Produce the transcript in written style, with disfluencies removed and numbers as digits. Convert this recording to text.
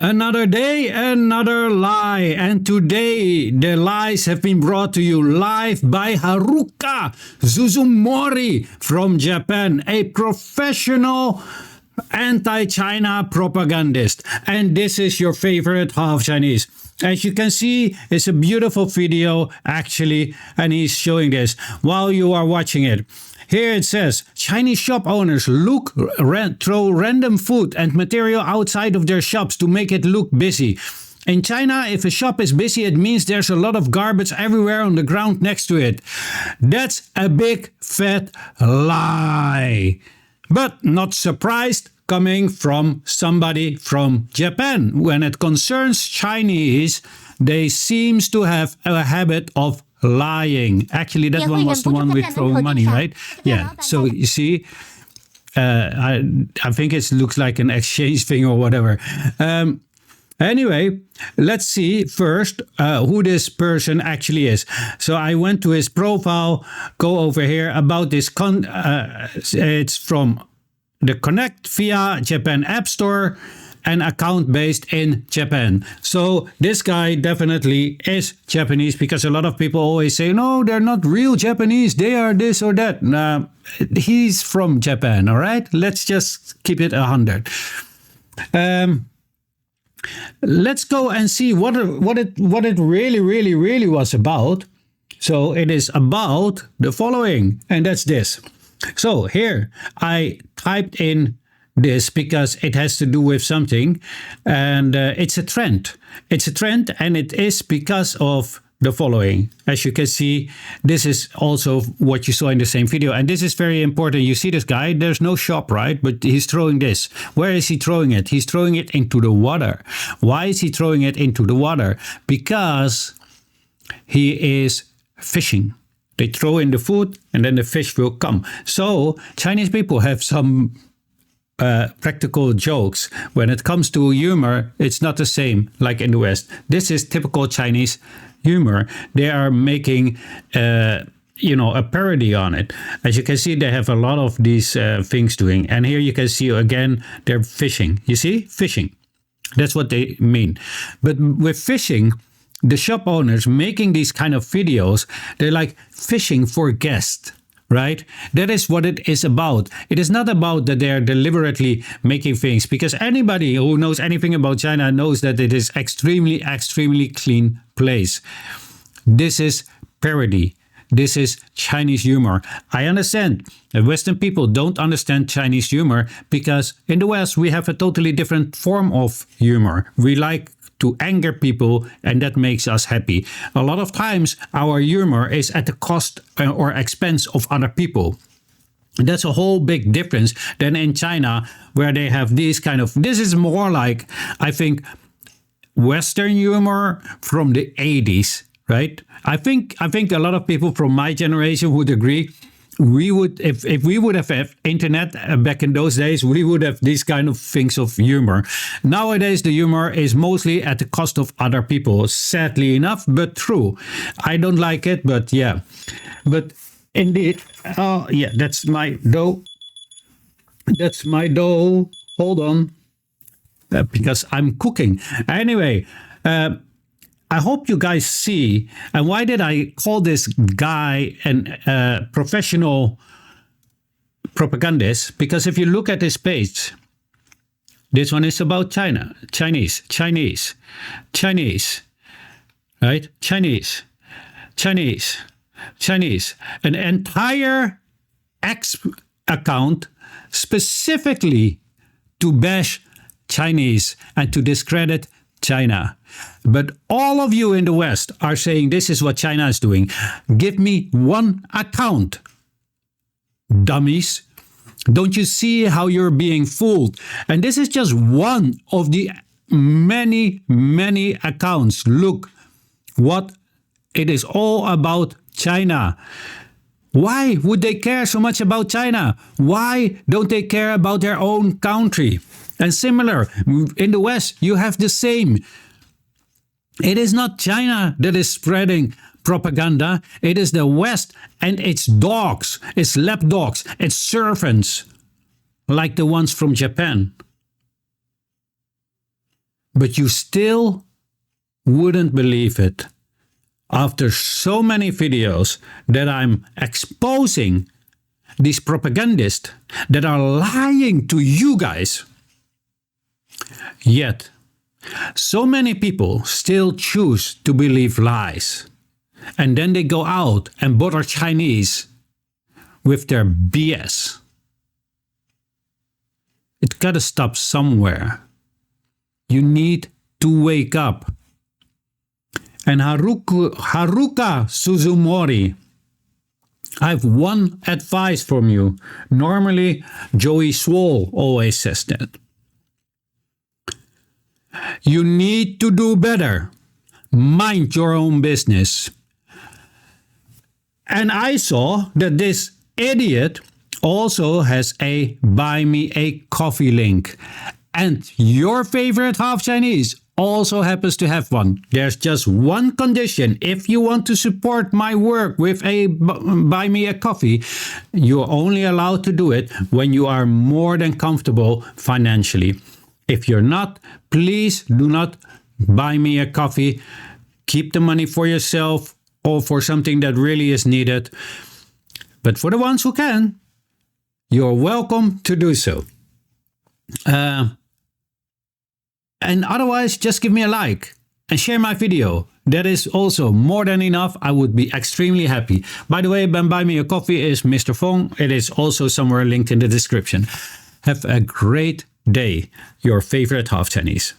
Another day, another lie. And today, the lies have been brought to you live by Haruka Suzumori from Japan, a professional anti-China propagandist. And this is your favorite half Chinese. As you can see, it's a beautiful video, actually, and he's showing this while you are watching it. Here it says, Chinese shop owners throw random food and material outside of their shops to make it look busy. In China, if a shop is busy, it means there's a lot of garbage everywhere on the ground next to it. That's a big fat lie. But not surprised, coming from somebody from Japan. When it concerns Chinese, they seems to have a habit of lying. Actually, that one was the one with throwing money, right? Yeah. So you see, I think it looks like an exchange thing or whatever. Anyway, let's see first who this person actually is. So I went to his profile, go over here about this. It's from the Connect via Japan App Store, an account based in Japan. So this guy definitely is Japanese, because a lot of people always say, no, they're not real Japanese, they are this or that. He's from Japan, all right? Let's just keep it 100. Let's go and see what it really was about. So it is about the following, and that's this. So here I typed in this because it has to do with something, and it's a trend. It's a trend, and it is because of the following. As you can see, this is also what you saw in the same video, and this is very important. You see this guy, there's no shop, right? But he's throwing this. Where is he throwing it? He's throwing it into the water. Why is he throwing it into the water? Because he is fishing. They throw in the food and then the fish will come. So Chinese people have some practical jokes. When it comes to humor, it's not the same like in the West. This is typical Chinese humor. They are making a parody on it. As you can see, they have a lot of these things doing. And here you can see again, they're fishing. You see? Fishing. That's what they mean. But with fishing, the shop owners making these kind of videos, they're like fishing for guests, right? That is what it is about. It is not about that they're deliberately making things, because anybody who knows anything about China knows that it is extremely clean place. This is parody. This is Chinese humor. I understand that Western people don't understand Chinese humor, because in the West we have a totally different form of humor. We like to anger people, and that makes us happy. A lot of times our humor is at the cost or expense of other people. That's a whole big difference than in China, where they have these kind of, this is more like, I think, Western humor from the 80s, right? I think a lot of people from my generation would agree. We would, if we would have had internet back in those days, we would have these kind of things of humor. Nowadays, the humor is mostly at the cost of other people. Sadly enough, but true. I don't like it, but yeah. But indeed, yeah, that's my dough. That's my dough. Hold on, because I'm cooking. Anyway, I hope you guys see, and why did I call this guy a professional propagandist? Because if you look at this page, this one is about China, Chinese, right? Chinese. An entire X account specifically to bash Chinese and to discredit China. But all of you in the West are saying this is what China is doing. Give me one account, dummies. Don't you see how you're being fooled? And this is just one of the many accounts. Look what it is all about China. Why would they care so much about China? Why don't they care about their own country? And similar, in the West, you have the same. It is not China that is spreading propaganda. It is the West and its dogs, its lapdogs, its servants, like the ones from Japan. But you still wouldn't believe it. After so many videos that I'm exposing these propagandists that are lying to you guys. Yet, so many people still choose to believe lies. And then they go out and bother Chinese with their BS. It's gotta stop somewhere. You need to wake up. And Haruka Suzumori, I have one advice from you. Normally, Joey Swoll always says that. You need to do better. Mind your own business. And I saw that this idiot also has a buy me a coffee link. And your favorite half Chinese also happens to have one. There's just one condition. If you want to support my work with a buy me a coffee, you're only allowed to do it when you are more than comfortable financially. If you're not, please do not buy me a coffee. Keep the money for yourself or for something that really is needed. But for the ones who can, you're welcome to do so. And otherwise, just give me a like and share my video. That is also more than enough. I would be extremely happy. By the way, Buy Me a Coffee is Mr. Fong. It is also somewhere linked in the description. Have a great day. Your favorite half Chinese.